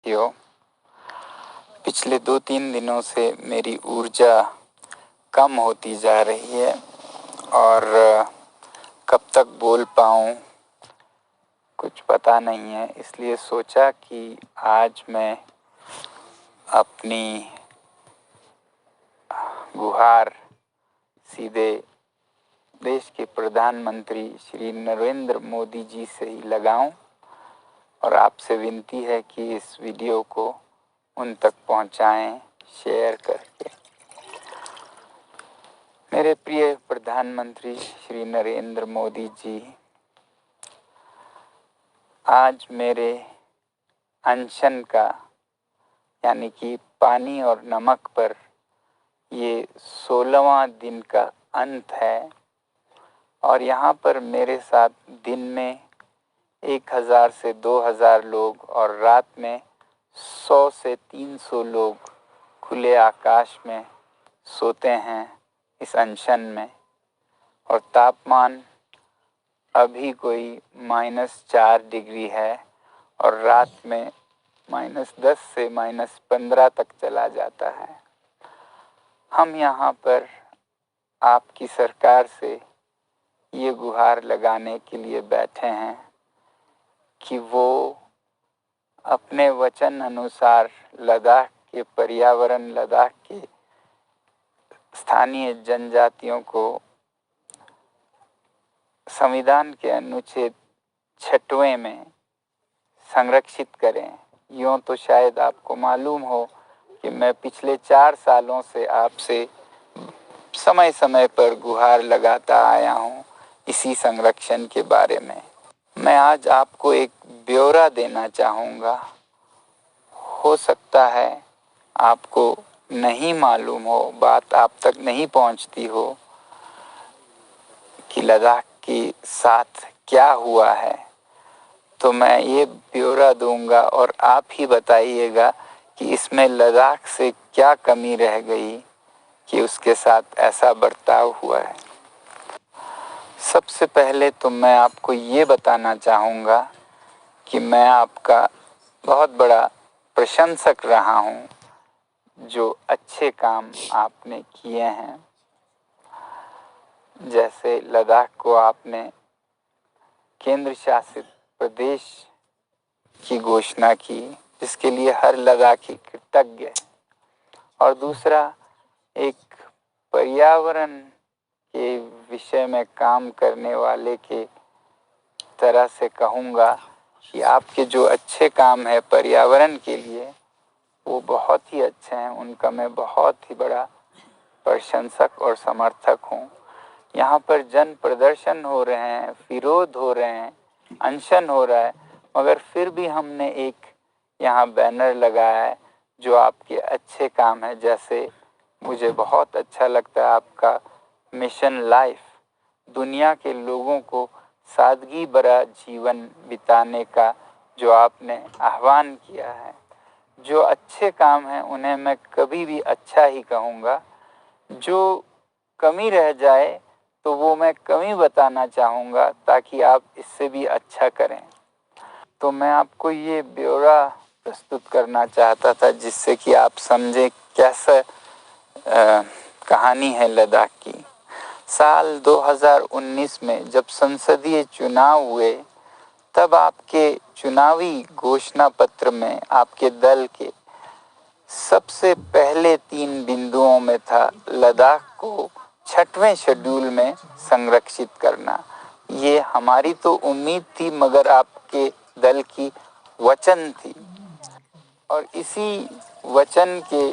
साथियों, पिछले 2-3 दिनों से मेरी ऊर्जा कम होती जा रही है और कब तक बोल पाऊँ कुछ पता नहीं है। इसलिए सोचा कि आज मैं अपनी गुहार सीधे देश के प्रधानमंत्री श्री नरेंद्र मोदी जी से ही लगाऊं और आपसे विनती है कि इस वीडियो को उन तक पहुंचाएं शेयर करके। मेरे प्रिय प्रधानमंत्री श्री नरेंद्र मोदी जी, आज मेरे अनशन का यानी कि पानी और नमक पर ये 16वां दिन का अंत है और यहाँ पर मेरे साथ दिन में 1000 से 2000 लोग और रात में 100 से 300 लोग खुले आकाश में सोते हैं इस अनशन में। और तापमान अभी कोई -4 डिग्री है और रात में -10 से -15 तक चला जाता है। हम यहाँ पर आपकी सरकार से ये गुहार लगाने के लिए बैठे हैं कि वो अपने वचन अनुसार लद्दाख के पर्यावरण, लद्दाख के स्थानीय जनजातियों को संविधान के अनुच्छेद 6वें में संरक्षित करें। यूँ तो शायद आपको मालूम हो कि मैं पिछले 4 सालों से आपसे समय समय पर गुहार लगाता आया हूँ इसी संरक्षण के बारे में। मैं आज आपको एक ब्यौरा देना चाहूँगा। हो सकता है आपको नहीं मालूम हो, बात आप तक नहीं पहुँचती हो कि लद्दाख के साथ क्या हुआ है, तो मैं ये ब्यौरा दूंगा और आप ही बताइएगा कि इसमें लद्दाख से क्या कमी रह गई कि उसके साथ ऐसा बर्ताव हुआ है। सबसे पहले तो मैं आपको ये बताना चाहूँगा कि मैं आपका बहुत बड़ा प्रशंसक रहा हूँ, जो अच्छे काम आपने किए हैं। जैसे लद्दाख को आपने केंद्र शासित प्रदेश की घोषणा की, जिसके लिए हर लद्दाखी कृतज्ञ है। और दूसरा, एक पर्यावरण के विषय में काम करने वाले के तरह से कहूँगा कि आपके जो अच्छे काम है पर्यावरण के लिए वो बहुत ही अच्छे हैं। उनका मैं बहुत ही बड़ा प्रशंसक और समर्थक हूँ। यहाँ पर जन प्रदर्शन हो रहे हैं, विरोध हो रहे हैं, अनशन हो रहा है, मगर फिर भी हमने एक यहाँ बैनर लगाया है जो आपके अच्छे काम है। जैसे मुझे बहुत अच्छा लगता है आपका मिशन लाइफ, दुनिया के लोगों को सादगी भरा जीवन बिताने का जो आपने आह्वान किया है। जो अच्छे काम हैं उन्हें मैं कभी भी अच्छा ही कहूँगा। जो कमी रह जाए तो वो मैं कमी बताना चाहूँगा ताकि आप इससे भी अच्छा करें। तो मैं आपको ये ब्यौरा प्रस्तुत करना चाहता था जिससे कि आप समझें कैसा कहानी है लद्दाख की। साल 2019 में जब संसदीय चुनाव हुए तब आपके चुनावी घोषणा पत्र में आपके दल के सबसे पहले 3 बिंदुओं में था लद्दाख को 6वें शेड्यूल में संरक्षित करना। ये हमारी तो उम्मीद थी मगर आपके दल की वचन थी और इसी वचन के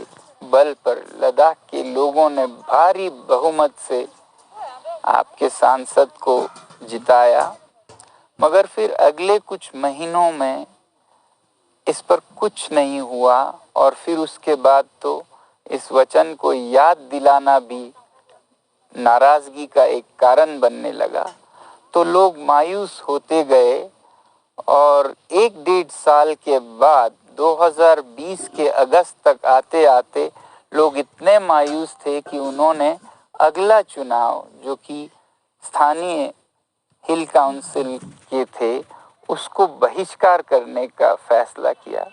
बल पर लद्दाख के लोगों ने भारी बहुमत से आपके सांसद को जिताया। मगर फिर अगले कुछ महीनों में इस पर कुछ नहीं हुआ और फिर उसके बाद तो इस वचन को याद दिलाना भी नाराजगी का एक कारण बनने लगा। तो लोग मायूस होते गए और 1-1.5 साल के बाद 2020 के अगस्त तक आते आते लोग इतने मायूस थे कि उन्होंने अगला चुनाव जो कि स्थानीय हिल काउंसिल के थे उसको बहिष्कार करने का फैसला किया।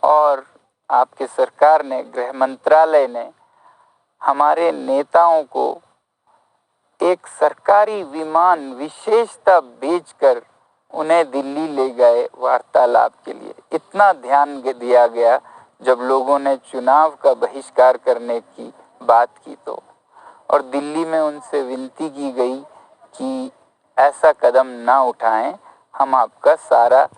और आपके सरकार ने, गृह मंत्रालय ने हमारे नेताओं को एक सरकारी विमान विशेषता भेजकर उन्हें दिल्ली ले गए वार्तालाप के लिए। इतना ध्यान दिया गया जब लोगों ने चुनाव का बहिष्कार करने की बात की तो, और दिल्ली में उनसे विनती की गई कि ऐसा कदम ना उठाएं, हम आपका सारा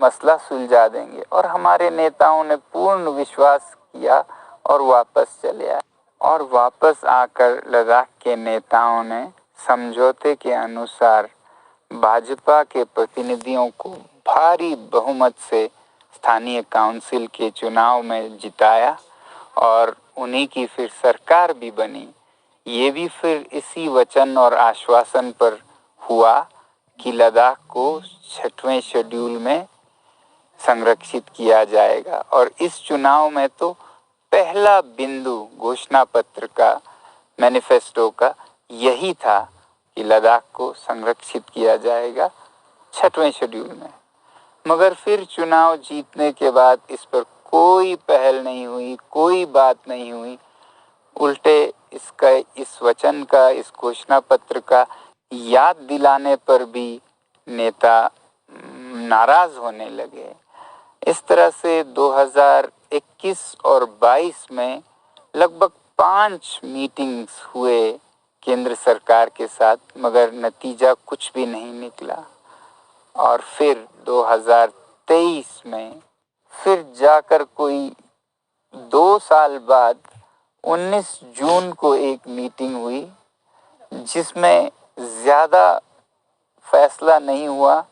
मसला सुलझा देंगे। और हमारे नेताओं ने पूर्ण विश्वास किया और वापस चले आए। और वापस आकर लद्दाख के नेताओं ने समझौते के अनुसार भाजपा के प्रतिनिधियों को भारी बहुमत से स्थानीय काउंसिल के चुनाव में जिताया और उन्हीं की फिर सरकार भी बनी। ये भी फिर इसी वचन और आश्वासन पर हुआ कि लद्दाख को 6वें शेड्यूल में संरक्षित किया जाएगा। और इस चुनाव में तो पहला बिंदु घोषणा पत्र का, मैनिफेस्टो का यही था कि लद्दाख को संरक्षित किया जाएगा 6वें शेड्यूल में। मगर फिर चुनाव जीतने के बाद इस पर कोई पहल नहीं हुई, कोई बात नहीं हुई। उल्टे इसका, इस वचन का, इस घोषणा पत्र का याद दिलाने पर भी नेता नाराज होने लगे। इस तरह से 2021 और 22 में लगभग 5 मीटिंग्स हुए केंद्र सरकार के साथ, मगर नतीजा कुछ भी नहीं निकला। और फिर 2023 में फिर जाकर कोई 2 साल बाद 19 जून को एक मीटिंग हुई जिसमें ज़्यादा फैसला नहीं हुआ,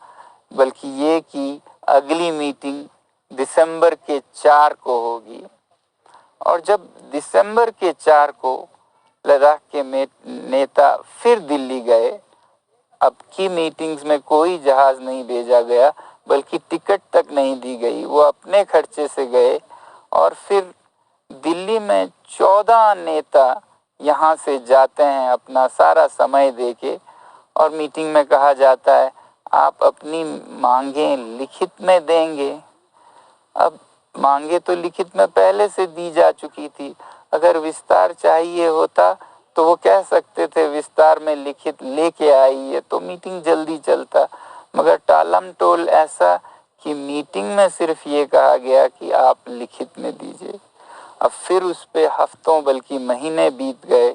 बल्कि ये कि अगली मीटिंग दिसंबर के 4 को होगी। और जब दिसंबर के 4 को लद्दाख के नेता फिर दिल्ली गए, अब की मीटिंग्स में कोई जहाज नहीं भेजा गया, बल्कि टिकट तक नहीं दी गई, वो अपने खर्चे से गए। और फिर दिल्ली में 14 नेता यहाँ से जाते हैं अपना सारा समय देके, और मीटिंग में कहा जाता है आप अपनी मांगें लिखित में देंगे। अब मांगे तो लिखित में पहले से दी जा चुकी थी। अगर विस्तार चाहिए होता तो वो कह सकते थे विस्तार में लिखित लेके आइए, तो मीटिंग जल्दी चलता। मगर टालम टोल ऐसा कि मीटिंग में सिर्फ ये कहा गया कि आप लिखित में दीजिए। अब फिर उस पे हफ्तों बल्कि महीने बीत गए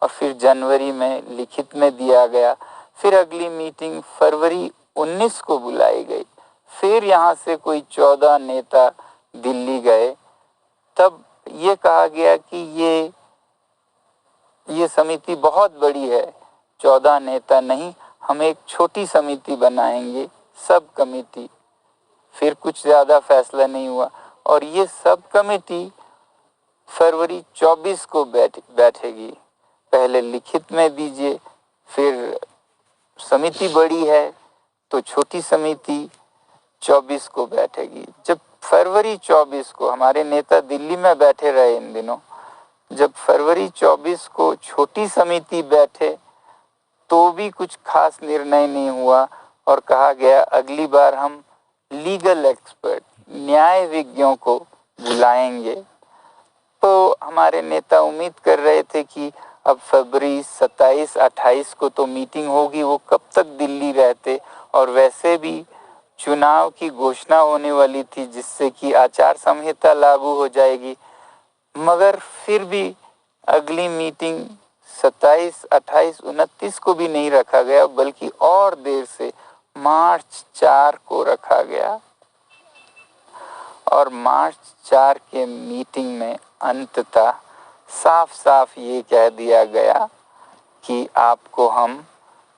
और फिर जनवरी में लिखित में दिया गया। फिर अगली मीटिंग फरवरी 19 को बुलाई गई। फिर यहाँ से कोई 14 नेता दिल्ली गए। तब ये कहा गया कि ये समिति बहुत बड़ी है, 14 नेता नहीं, हम एक छोटी समिति बनाएंगे, सब कमेटी। फिर कुछ ज़्यादा फैसला नहीं हुआ और ये सब कमेटी फरवरी 24 को बैठेगी। पहले लिखित में दीजिए, फिर समिति बड़ी है तो छोटी समिति 24 को बैठेगी। जब फरवरी 24 को हमारे नेता दिल्ली में बैठे रहे इन दिनों, जब फरवरी 24 को छोटी समिति बैठे तो भी कुछ खास निर्णय नहीं हुआ और कहा गया अगली बार हम लीगल एक्सपर्ट, न्याय विज्ञों को बुलाएंगे। तो हमारे नेता उम्मीद कर रहे थे कि अब फरवरी 27-28 को तो मीटिंग होगी, वो कब तक दिल्ली रहते। और वैसे भी चुनाव की घोषणा होने वाली थी जिससे कि आचार संहिता लागू हो जाएगी। मगर फिर भी अगली मीटिंग 27, 28, 29 को भी नहीं रखा गया, बल्कि और देर से मार्च 4 को रखा गया। और मार्च 4 के मीटिंग में अंततः साफ साफ ये कह दिया गया कि आपको हम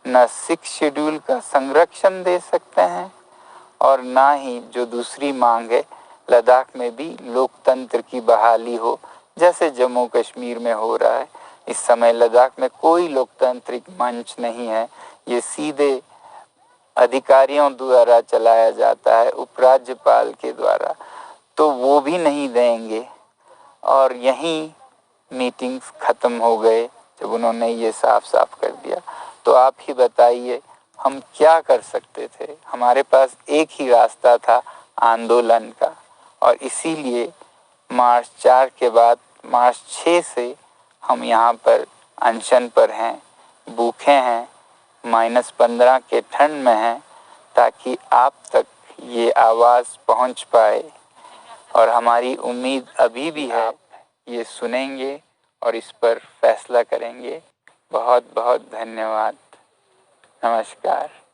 न 6 शेड्यूल का संरक्षण दे सकते हैं और ना ही जो दूसरी मांग है लद्दाख में भी लोकतंत्र की बहाली हो, जैसे जम्मू कश्मीर में हो रहा है। इस समय लद्दाख में कोई लोकतांत्रिक मंच नहीं है, ये सीधे अधिकारियों द्वारा चलाया जाता है, उपराज्यपाल के द्वारा, तो वो भी नहीं देंगे। और यहीं मीटिंग्स खत्म हो गए जब उन्होंने ये साफ साफ कर दिया। तो आप ही बताइए हम क्या कर सकते थे। हमारे पास एक ही रास्ता था, आंदोलन का। और इसीलिए मार्च 4 के बाद मार्च 6 से हम यहाँ पर अनशन पर हैं, भूखे हैं, -15 के ठंड में हैं, ताकि आप तक ये आवाज़ पहुँच पाए। और हमारी उम्मीद अभी भी है आप ये सुनेंगे और इस पर फैसला करेंगे। बहुत बहुत धन्यवाद। नमस्कार।